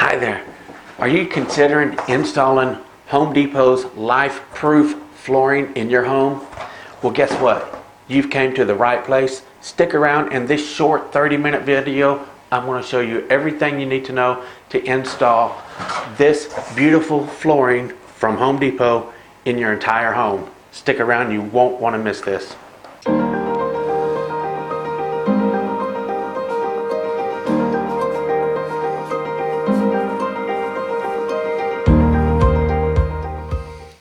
Hi there. Are you considering installing Home Depot's Lifeproof flooring in your home? Well, guess what? You've came to the right place. Stick around. In this short 30-minute video, I'm going to show you everything you need to know to install this beautiful flooring from Home Depot in your entire home. Stick around. You won't want to miss this.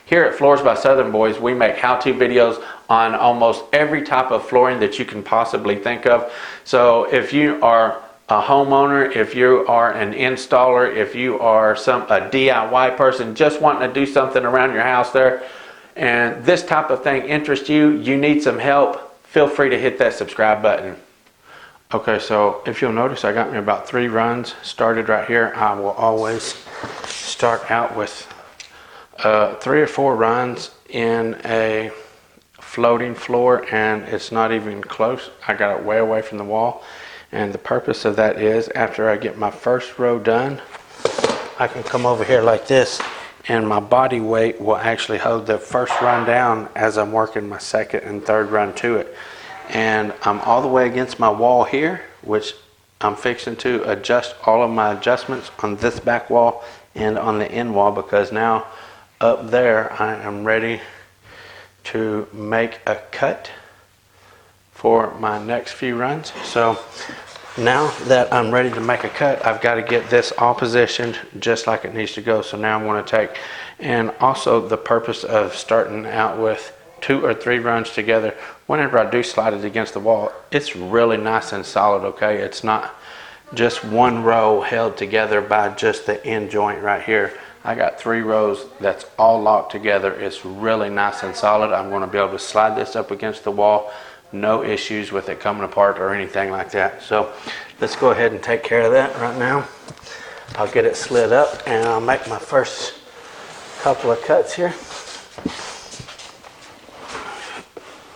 Here at Floors by Southern Boys, we make how-to videos on almost every type of flooring that you can possibly think of. So if you are a homeowner, if you are an installer, if you are a DIY person just wanting to do something around your house there, and this type of thing interests you, you need some help, feel free to hit that subscribe button. Okay, so if you'll notice, I got me about 3 runs started right here. I will always start out with 3 or 4 runs in a floating floor, and it's not even close. I got it way away from the wall, and the purpose of that is after I get my first row done, I can come over here like this, and my body weight will actually hold the first run down as I'm working my second and third run to it. And I'm all the way against my wall here, which I'm fixing to adjust all of my adjustments on this back wall and on the end wall, because now up there I am ready to make a cut for my next few runs. So now that I'm ready to make a cut, I've got to get this all positioned just like it needs to go. So now I'm going to take, and also the purpose of starting out with 2 or 3 runs together, whenever I do slide it against the wall, it's really nice and solid, okay? It's not just one row held together by just the end joint right here. I got 3 rows that's all locked together. It's really nice and solid. I'm going to be able to slide this up against the wall. No issues with it coming apart or anything like that. So let's go ahead and take care of that right now. I'll get it slid up and I'll make my first couple of cuts here.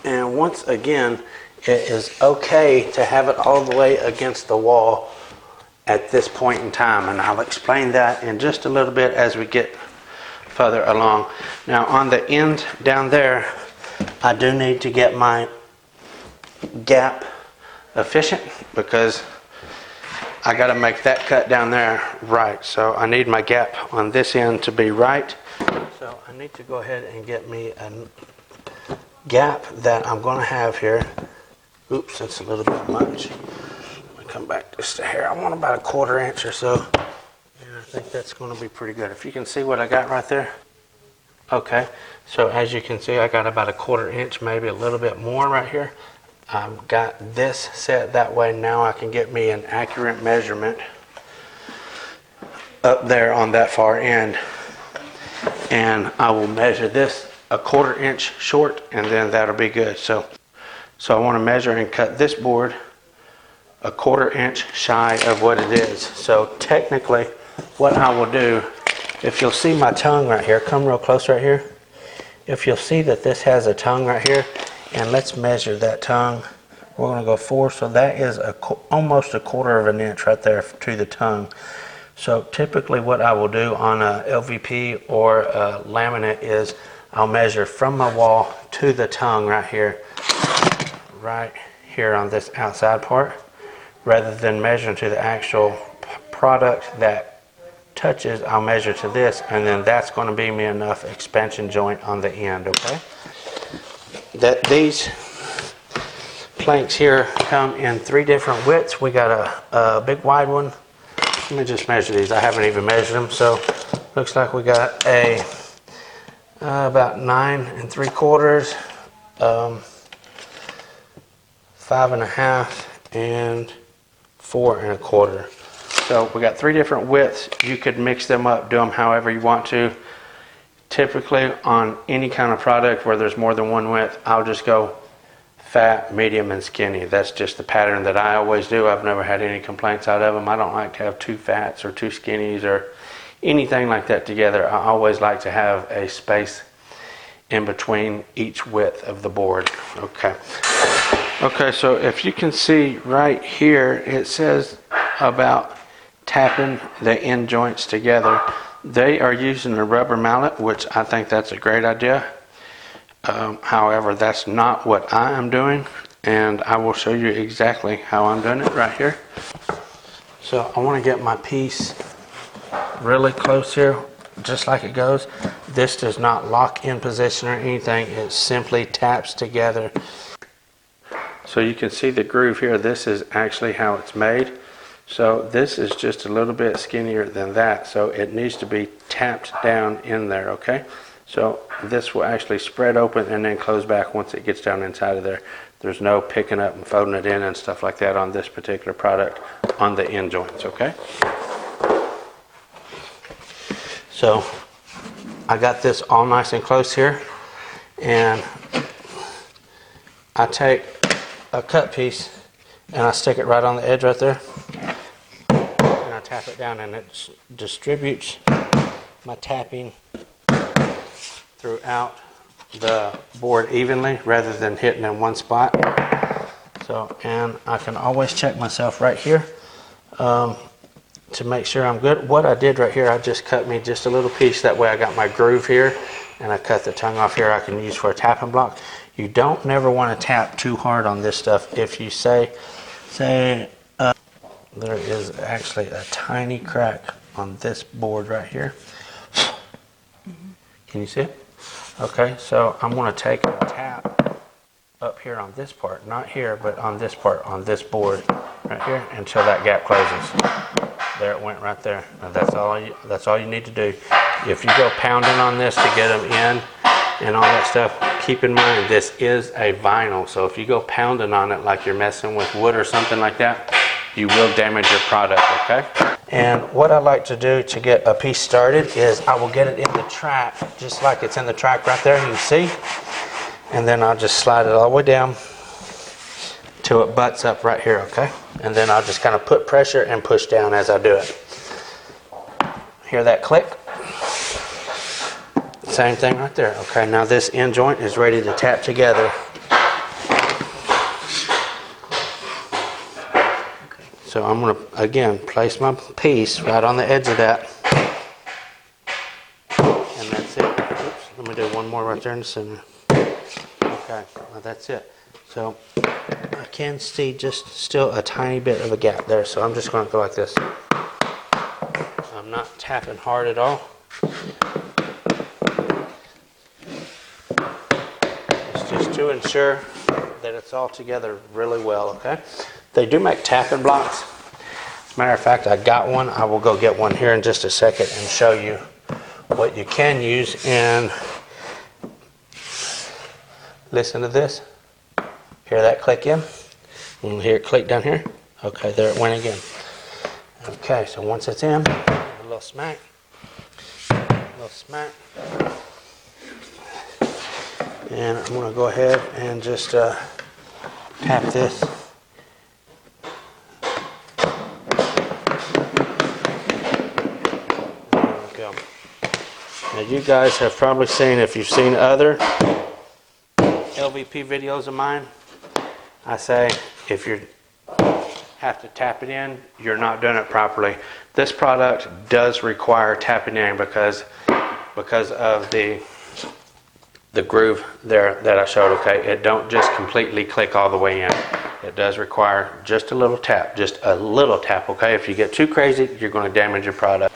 And once again, it is okay to have it all the way against the wall at this point in time, and I'll explain that in just a little bit as we get further along. Now on the end down there, I do need to get my gap efficient, because I got to make that cut down there right. So I need my gap on this end to be right. So I need to go ahead and get me a gap that I'm going to have here. Oops, that's a little bit much. Come back just a hair. I want about a 1/4 inch or so, and I think that's going to be pretty good. If you can see what I got right there. Okay, so as you can see, I got about a 1/4 inch, maybe a little bit more right here. I've got this set that way. Now I can get me an accurate measurement up there on that far end, and I will measure this a 1/4 inch short, and then that'll be good. So I want to measure and cut this board a 1/4 inch shy of what it is. So technically what I will do, if you'll see my tongue right here, come real close right here. If you'll see that this has a tongue right here, and let's measure that tongue. We're going to go 4, so that is almost a 1/4 of an inch right there to the tongue. So typically what I will do on a LVP or a laminate is I'll measure from my wall to the tongue right here on this outside part, rather than measuring to the actual product that touches. I'll measure to this, and then that's going to be me enough expansion joint on the end, okay? That these planks here come in 3 different widths. We got a big wide one. Let me just measure these. I haven't even measured them. So looks like we got a about 9 3/4, 5 1/2, and 4 1/4. So we got 3 different widths. You could mix them up, do them however you want to. Typically on any kind of product where there's more than 1 width, I'll just go fat, medium, and skinny. That's just the pattern that I always do. I've never had any complaints out of them. I don't like to have 2 fats or 2 skinnies or anything like that together. I always like to have a space in between each width of the board. Okay, so if you can see right here, it says about tapping the end joints together. They are using a rubber mallet, which I think that's a great idea. However, that's not what I am doing, and I will show you exactly how I'm doing it right here. So I want to get my piece really close here, just like it goes. This does not lock in position or anything. It simply taps together. So you can see the groove here. This is actually how it's made. So this is just a little bit skinnier than that. So it needs to be tapped down in there, okay? So this will actually spread open and then close back once it gets down inside of there. There's no picking up and folding it in and stuff like that on this particular product on the end joints, okay? So I got this all nice and close here, and I take a cut piece and I stick it right on the edge right there, and I tap it down, and it distributes my tapping throughout the board evenly rather than hitting in one spot. So, and I can always check myself right here to make sure I'm good. What I did right here, I just cut me just a little piece. That way I got my groove here, and I cut the tongue off here I can use for a tapping block. You don't never want to tap too hard on this stuff. If you say there is actually a tiny crack on this board right here. Can you see it? Okay, so I'm going to take a tap up here on this part, not here, but on this part, on this board right here, until that gap closes. There it went right there. Now that's all you need to do. If you go pounding on this to get them in and all that stuff, keep in mind this is a vinyl. So if you go pounding on it like you're messing with wood or something like that, you will damage your product, okay? And what I like to do to get a piece started is I will get it in the track, just like it's in the track right there, you can see. And then I'll just slide it all the way down till it butts up right here, okay? And then I'll just kind of put pressure and push down as I do it. Hear that click? Same thing right there. Okay, now this end joint is ready to tap together. So I'm going to, again, place my piece right on the edge of that. And that's it. Oops, let me do one more right there in the center. Okay, well, that's it. So I can see just still a tiny bit of a gap there. So I'm just going to go like this. I'm not tapping hard at all. It's just to ensure that it's all together really well, okay? They do make tapping blocks. As a matter of fact, I got one. I will go get one here in just a second and show you what you can use. And listen to this. Hear that click in? You hear it click down here? Okay, there it went again. Okay, so once it's in, a little smack. A little smack. And I'm going to go ahead and just tap this. Now you guys have probably seen, if you've seen other LVP videos of mine, I say if you have to tap it in, you're not doing it properly. This product does require tapping in because of the groove there that I showed, okay? It don't just completely click all the way in. It does require just a little tap, okay? If you get too crazy, you're going to damage your product.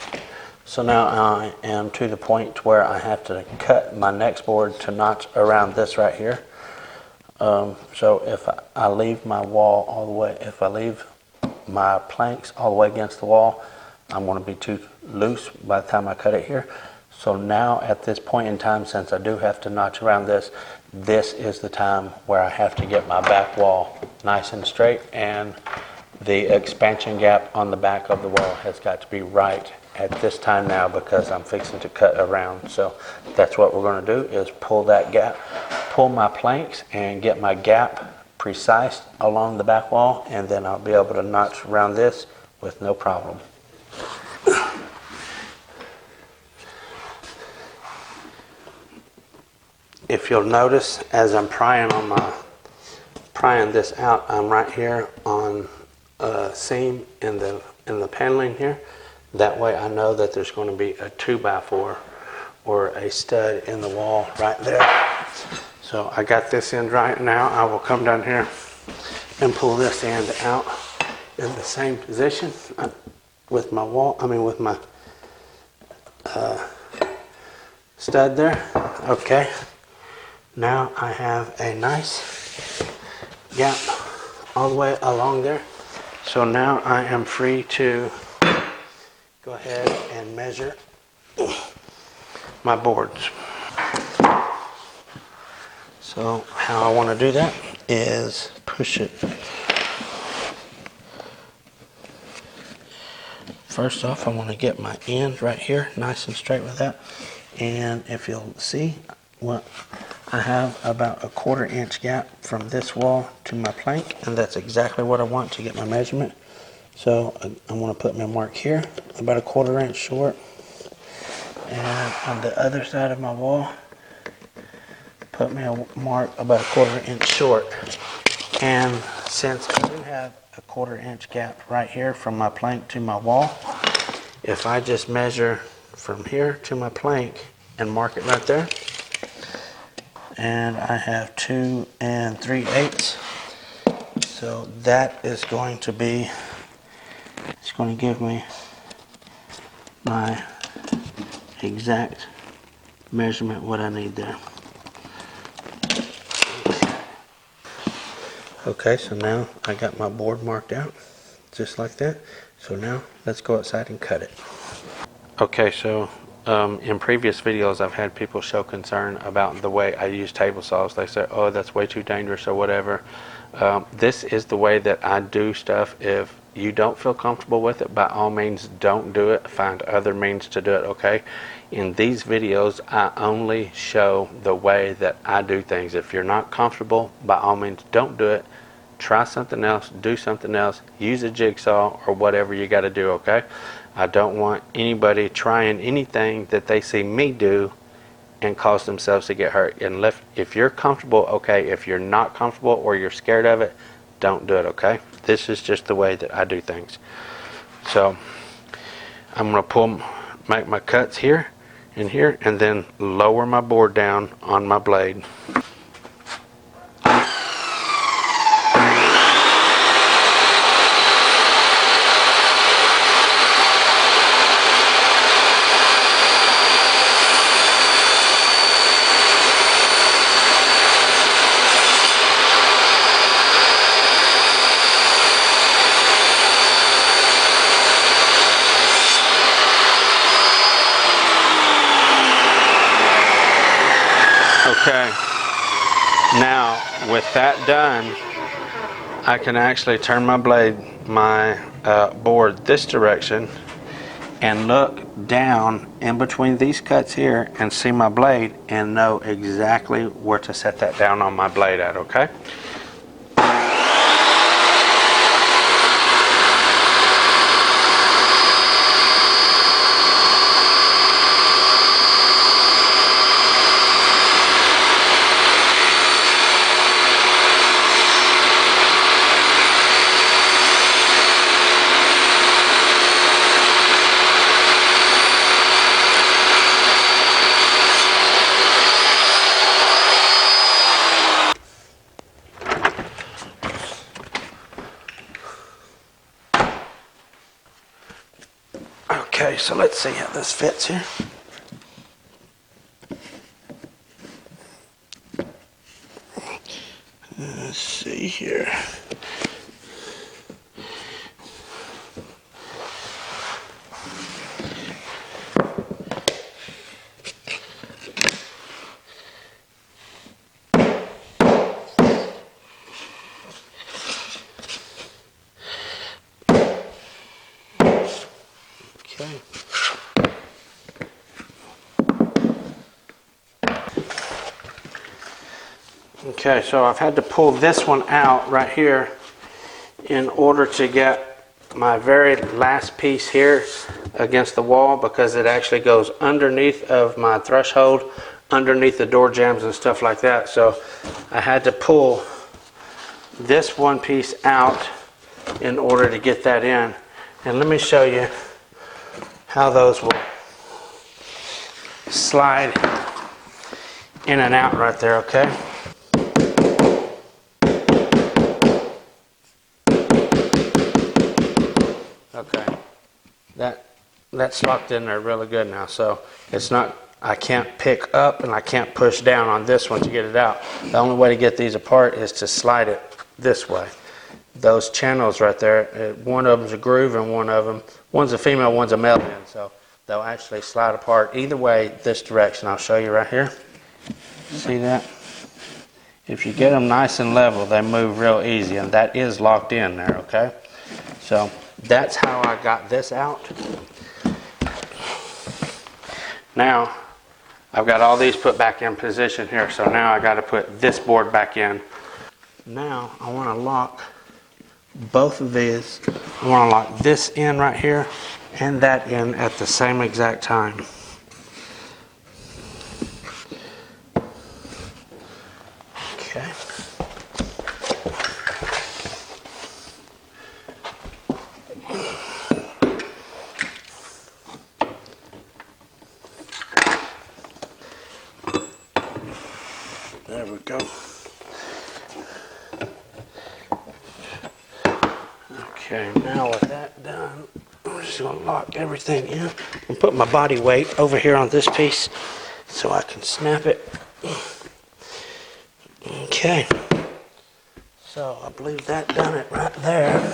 So now I am to the point where I have to cut my next board to notch around this right here. So if I leave my wall all the way, if I leave my planks all the way against the wall, I'm going to be too loose by the time I cut it here. So now at this point in time, since I do have to notch around this, this is the time where I have to get my back wall nice and straight, and the expansion gap on the back of the wall has got to be right at this time now because I'm fixing to cut around. So that's what we're going to do, is pull that gap, pull my planks and get my gap precise along the back wall, and then I'll be able to notch around this with no problem. If you'll notice, as I'm prying this out, I'm right here on a seam in the in the paneling here. That way I know that there's going to be a 2x4 or a stud in the wall right there. So I got this end right now. I will come down here and pull this end out in the same position with my with my stud there. Okay. Now I have a nice gap all the way along there. So now I am free to go ahead and measure my boards. So how I want to do that is push it. First off, I want to get my end right here nice and straight with that. And if you'll see, what I have about a 1/4 inch gap from this wall to my plank, and that's exactly what I want to get my measurement. So I want to put my mark here, about a 1/4 inch short. And on the other side of my wall, put me a mark about a 1/4 inch short. And since I do have a 1/4 inch gap right here from my plank to my wall, if I just measure from here to my plank and mark it right there, and I have 2 3/8, so that is going to be, it's going to give me my exact measurement what I need there. Okay, so now I got my board marked out just like that. So now let's go outside and cut it. Okay, so in previous videos I've had people show concern about the way I use table saws. They say, oh, that's way too dangerous or whatever. This is the way that I do stuff. If you don't feel comfortable with it, by all means don't do it. Find other means to do it, okay? In these videos I only show the way that I do things. If you're not comfortable, by all means don't do it. Try something else, do something else, use a jigsaw or whatever you got to do, okay? I don't want anybody trying anything that they see me do and cause themselves to get hurt. And if you're comfortable, okay. If you're not comfortable or you're scared of it, don't do it, okay? This is just the way that I do things. So I'm going to make my cuts here and here, and then lower my board down on my blade. Okay, now with that done, I can actually turn my board this direction and look down in between these cuts here and see my blade and know exactly where to set that down on my blade at, okay? Okay, so let's see how this fits here. Let's see here. Okay. Okay, so I've had to pull this one out right here in order to get my very last piece here against the wall, because it actually goes underneath of my threshold, underneath the door jambs and stuff like that. So I had to pull this one piece out in order to get that in. And let me show you how those will slide in and out right there, okay? Okay, that's locked in there really good now, so it's not, I can't pick up and I can't push down on this one to get it out. The only way to get these apart is to slide it this way. Those channels right there, one of them's a groove and one's a female, one's a male end, so they'll actually slide apart either way this direction. I'll show you right here. See that? If you get them nice and level, they move real easy, and that is locked in there, okay? So that's how I got this out. Now, I've got all these put back in position here, so now I got to put this board back in. Now, I want to lock both of these. I want to lock this in right here and that in at the same exact time. Okay. There we go. Okay, now with that done, I'm just going to lock everything in and put my body weight over here on this piece so I can snap it. Okay, so I believe that done it right there.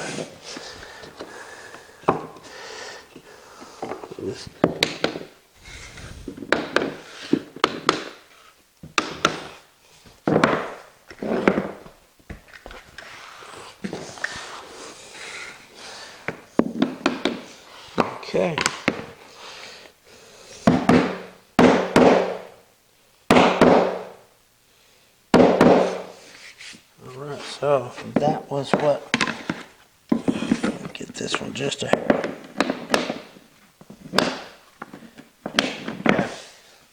Okay. Alright, so that was what, get this one just a hair. Okay.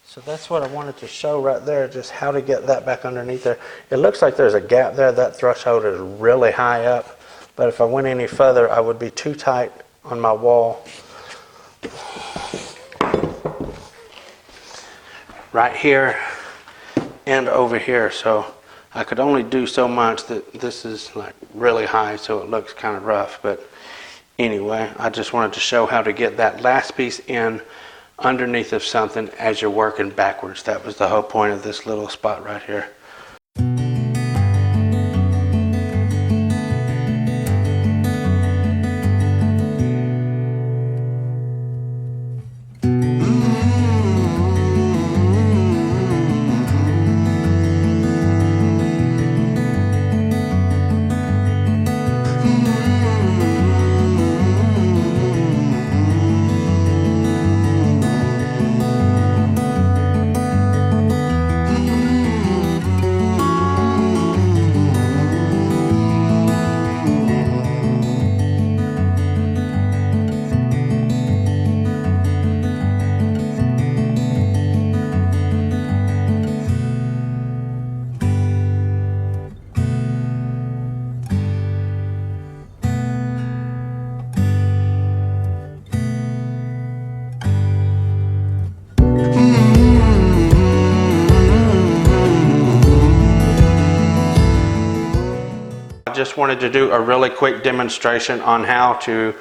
So that's what I wanted to show right there, just how to get that back underneath there. It looks like there's a gap there. That threshold is really high up, but if I went any further, I would be too tight on my wall. Right here and over here, so I could only do so much. That this is like really high, so it looks kind of rough, but anyway, I just wanted to show how to get that last piece in underneath of something as you're working backwards. That was the whole point of this little spot right here. I just wanted to do a really quick demonstration on how to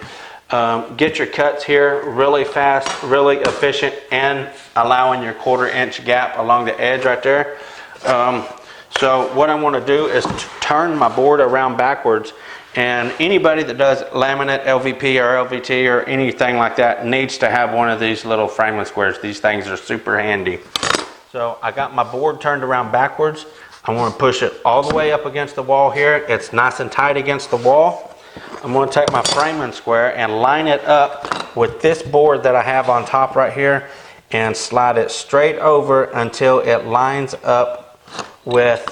get your cuts here really fast, really efficient, and allowing your 1/4 inch gap along the edge right there. So what I want to do is turn my board around backwards, and anybody that does laminate, LVP or LVT or anything like that needs to have one of these little frameless squares. These things are super handy. So I got my board turned around backwards. I want to push it all the way up against the wall here. It's nice and tight against the wall. I'm going to take my framing square and line it up with this board that I have on top right here and slide it straight over until it lines up with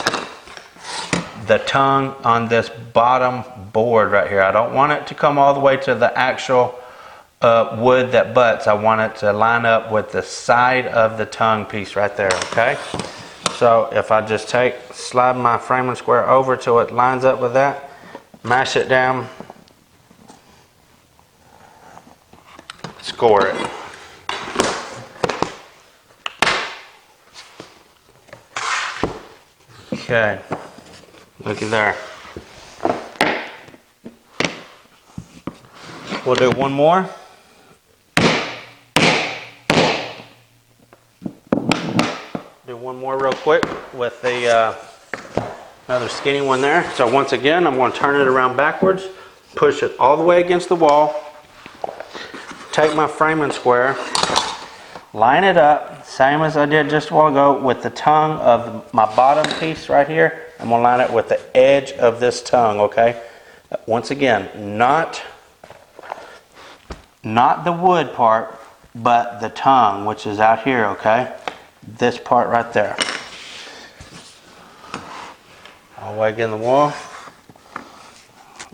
the tongue on this bottom board right here. I don't want it to come all the way to the actual wood that butts. I want it to line up with the side of the tongue piece right there, okay? So if I just slide my framing square over till it lines up with that, mash it down, score it. Okay, looky there. We'll do one more. Do one more real quick with the another skinny one there. So once again, I'm going to turn it around backwards, push it all the way against the wall, take my framing square, line it up, same as I did just a while ago with the tongue of my bottom piece right here. I'm going to line it with the edge of this tongue, okay? Once again, not the wood part, but the tongue, which is out here, okay? This part right there. All the way against the wall.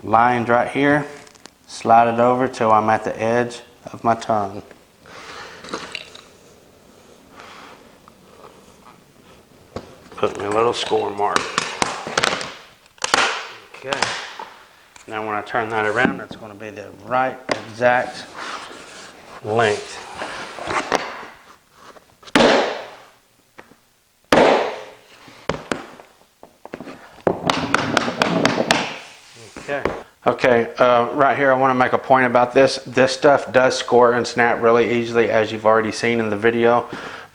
Lined right here. Slide it over till I'm at the edge of my tongue. Put me a little score mark. Okay. Now when I turn that around, it's going to be the right exact length. Okay, right here I want to make a point about this. This stuff does score and snap really easily, as you've already seen in the video.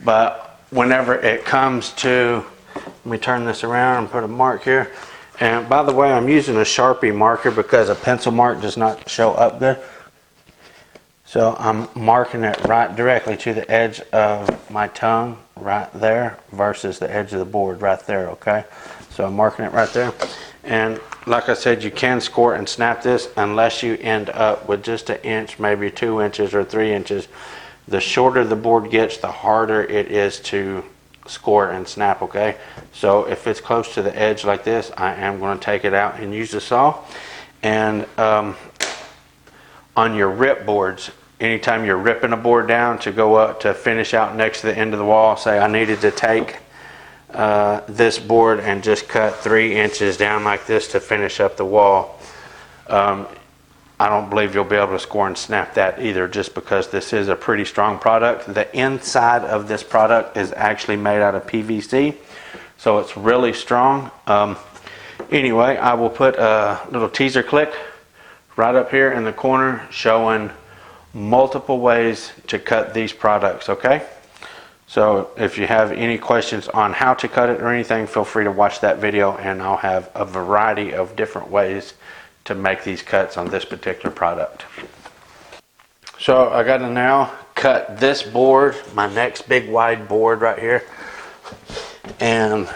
But whenever it comes to, let me turn this around and put a mark here. And by the way, I'm using a Sharpie marker because a pencil mark does not show up good. So I'm marking it right directly to the edge of my tongue right there versus the edge of the board right there, okay? So I'm marking it right there. And like I said, you can score and snap this unless you end up with just an inch, maybe 2 inches or 3 inches. The shorter the board gets, the harder it is to score and snap, okay? So if it's close to the edge like this, I am going to take it out and use the saw. And on your rip boards, anytime you're ripping a board down to go up to finish out next to the end of the wall, say I needed to take this board and just cut 3 inches down like this to finish up the wall, I don't believe you'll be able to score and snap that either, just because this is a pretty strong product. The inside of this product is actually made out of PVC, so it's really strong. Anyway, I will put a little teaser click right up here in the corner showing multiple ways to cut these products, okay? So if you have any questions on how to cut it or anything, feel free to watch that video, and I'll have a variety of different ways to make these cuts on this particular product. So I got to now cut this board, my next big wide board right here, and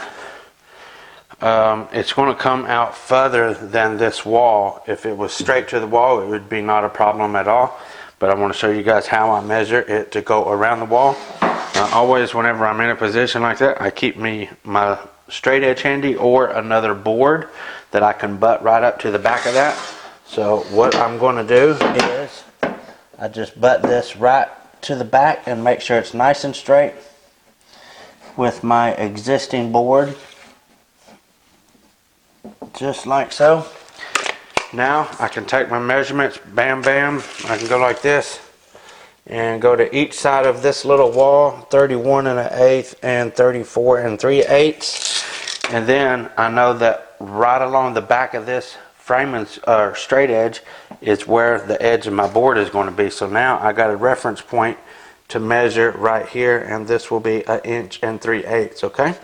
it's going to come out further than this wall. If it was straight to the wall, it would be not a problem at all, but I want to show you guys how I measure it to go around the wall. Always whenever I'm in a position like that, I keep my straight edge handy or another board that I can butt right up to the back of that. So what I'm going to do is I just butt this right to the back and make sure it's nice and straight with my existing board, just like so. Now I can take my measurements, bam bam, I can go like this and go to each side of this little wall, 31 1/8 and 34 3/8, and then I know that right along the back of this framing straight edge is where the edge of my board is going to be. So now I got a reference point to measure right here, and this will be 1 3/8 inches, okay?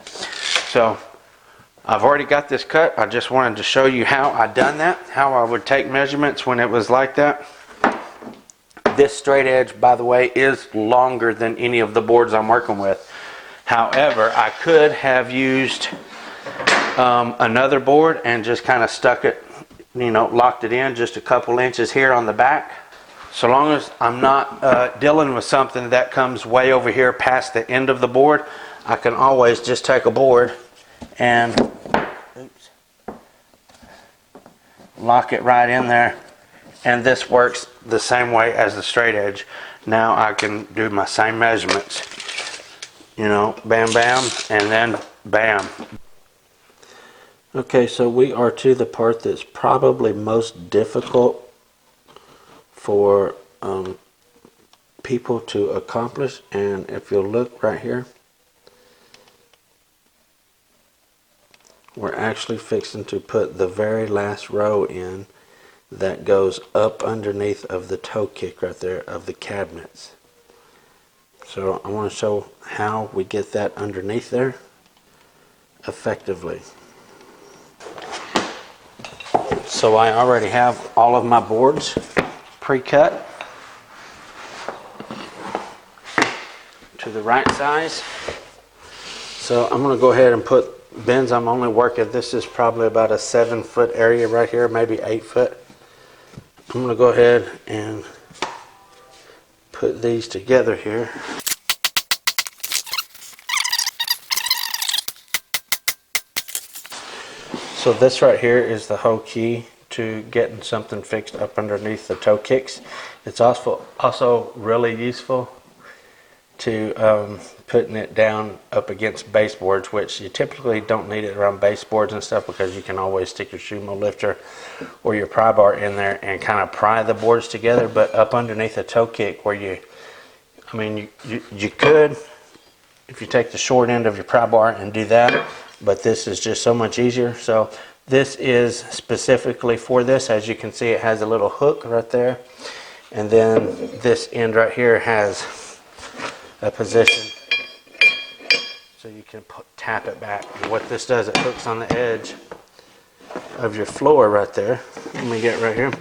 So I've already got this cut. I just wanted to show you how I done that, how I would take measurements when it was like that. This straight edge, by the way, is longer than any of the boards I'm working with. However, I could have used another board and just kind of stuck it, you know, locked it in just a couple inches here on the back. So long as I'm not dealing with something that comes way over here past the end of the board, I can always just take a board and lock it right in there. And this works the same way as the straight edge. Now I can do my same measurements, you know, bam bam, and then bam. Okay, so we are to the part that's probably most difficult for people to accomplish. And if you'll look right here, we're actually fixing to put the very last row in that goes up underneath of the toe kick right there of the cabinets. So I want to show how we get that underneath there effectively. So I already have all of my boards pre-cut to the right size. So I'm going to go ahead and put bins. I'm only working, this is probably about a 7-foot area right here, maybe 8 foot. I'm going to go ahead and put these together here. So this right here is the whole key to getting something fixed up underneath the toe kicks. It's also really useful to putting it down up against baseboards, which you typically don't need it around baseboards and stuff because you can always stick your sumo lifter or your pry bar in there and kind of pry the boards together. But up underneath a toe kick where you could, if you take the short end of your pry bar and do that, but this is just so much easier. So this is specifically for this. As you can see, it has a little hook right there, and then this end right here has a position so you can tap it back. And what this does, it hooks on the edge of your floor right there. Let me get right here.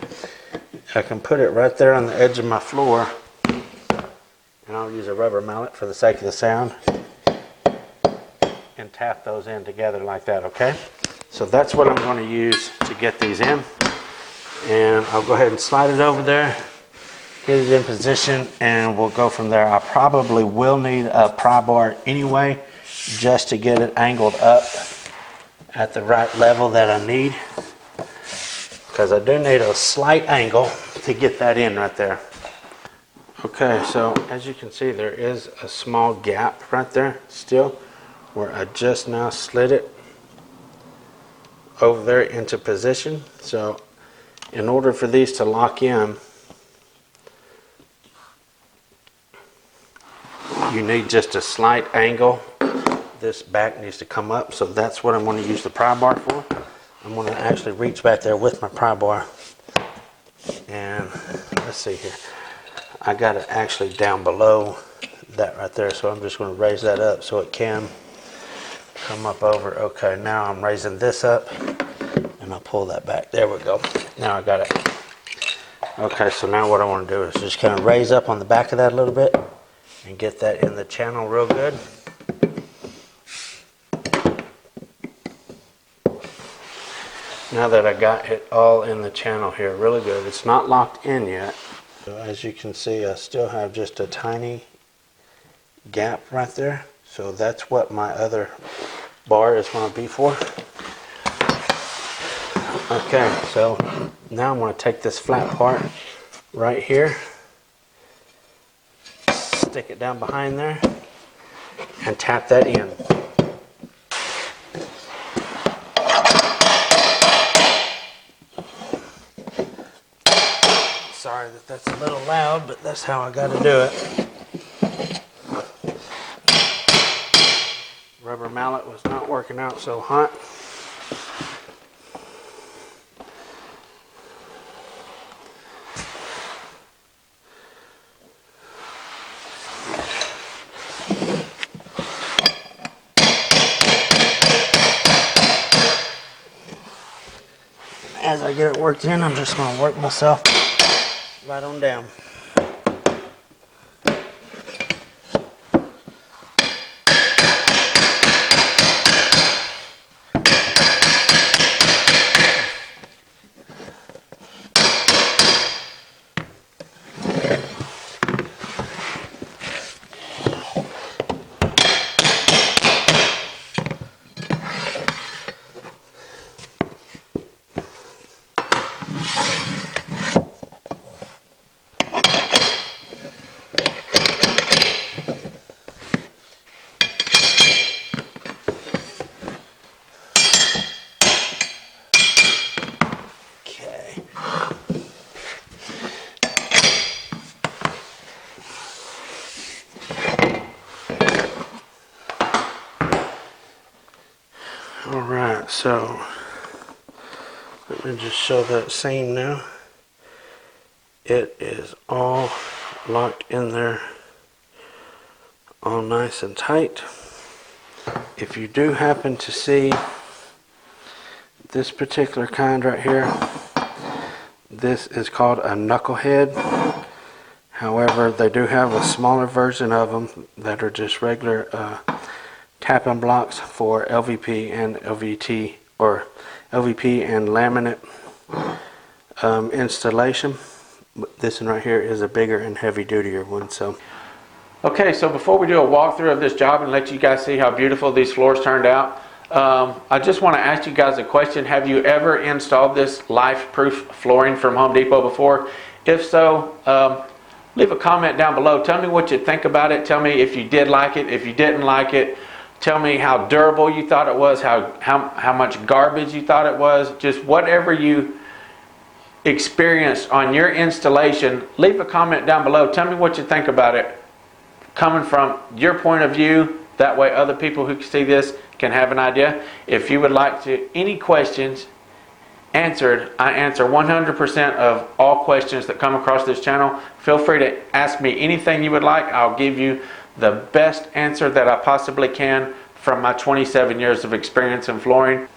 I can put it right there on the edge of my floor, and I'll use a rubber mallet for the sake of the sound and tap those in together like that. Okay, so that's what I'm going to use to get these in, and I'll go ahead and slide it over there, get it in position, and we'll go from there. I probably will need a pry bar anyway, just to get it angled up at the right level that I need, because I do need a slight angle to get that in right there. Okay, so as you can see, there is a small gap right there still, where I just now slid it over there into position. So in order for these to lock in, you need just a slight angle. This back needs to come up, so that's what I'm going to use the pry bar for. I'm going to actually reach back there with my pry bar, and let's see here. I got it actually down below that right there, so I'm just going to raise that up so it can come up over. Okay, now I'm raising this up, and I'll pull that back. There we go. Now I got it. Okay, so now what I want to do is just kind of raise up on the back of that a little bit and get that in the channel real good. Now that I got it all in the channel here really good, it's not locked in yet. So as you can see, I still have just a tiny gap right there. So that's what my other bar is going to be for. Okay, so now I'm going to take this flat part right here, stick it down behind there, and tap that in. Sorry that that's a little loud, but that's how I got to do it. Rubber mallet was not working out so hot. As I get it worked in, I'm just going to work myself right on down. So let me just show that seam now. It is all locked in there, all nice and tight. If you do happen to see this particular kind right here, this is called a knucklehead. However, they do have a smaller version of them that are just regular tapping blocks for LVP and LVT, or LVP and laminate installation. This one right here is a bigger and heavy dutier one. So okay, so before we do a walkthrough of this job and let you guys see how beautiful these floors turned out, I just want to ask you guys a question. Have you ever installed this Lifeproof flooring from Home Depot before? If so, leave a comment down below. Tell me what you think about it. Tell me if you did like it, if you didn't like it. Tell me how durable you thought it was, how much garbage you thought it was. Just whatever you experienced on your installation, leave a comment down below. Tell me what you think about it, coming from your point of view. That way other people who see this can have an idea. If you would like to any questions answered, I answer 100% of all questions that come across this channel. Feel free to ask me anything you would like. I'll give you the best answer that I possibly can from my 27 years of experience in flooring.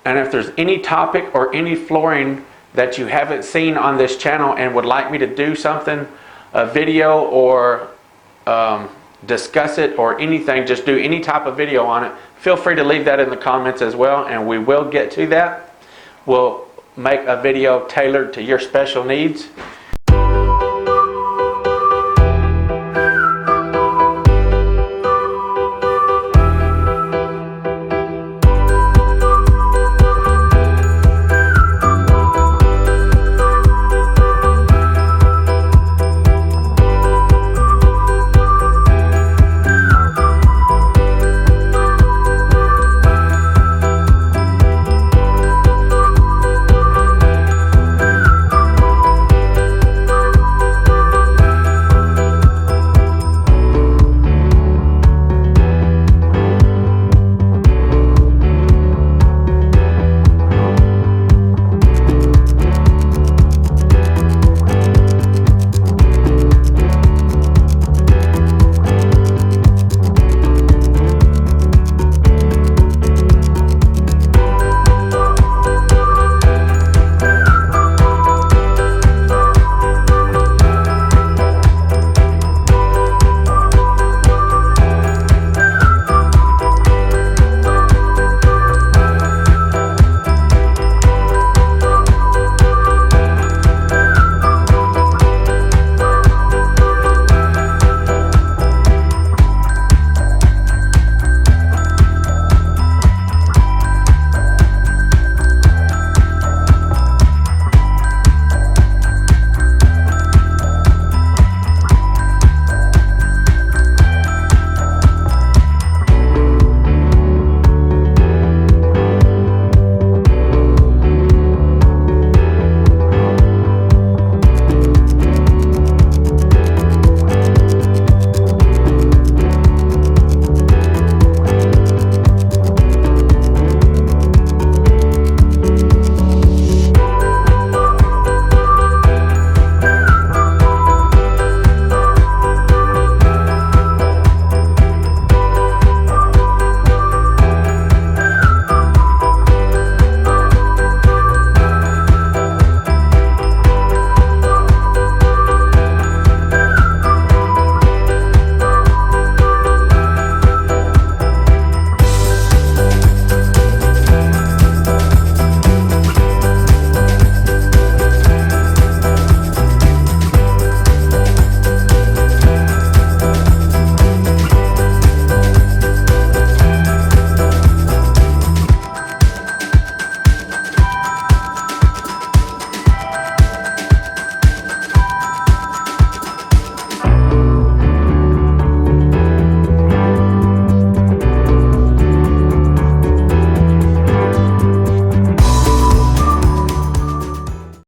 And if there's any topic or any flooring that you haven't seen on this channel and would like me to do something, a video, or discuss it or anything, just do any type of video on it, feel free to leave that in the comments as well, and we will get to that. We'll make a video tailored to your special needs.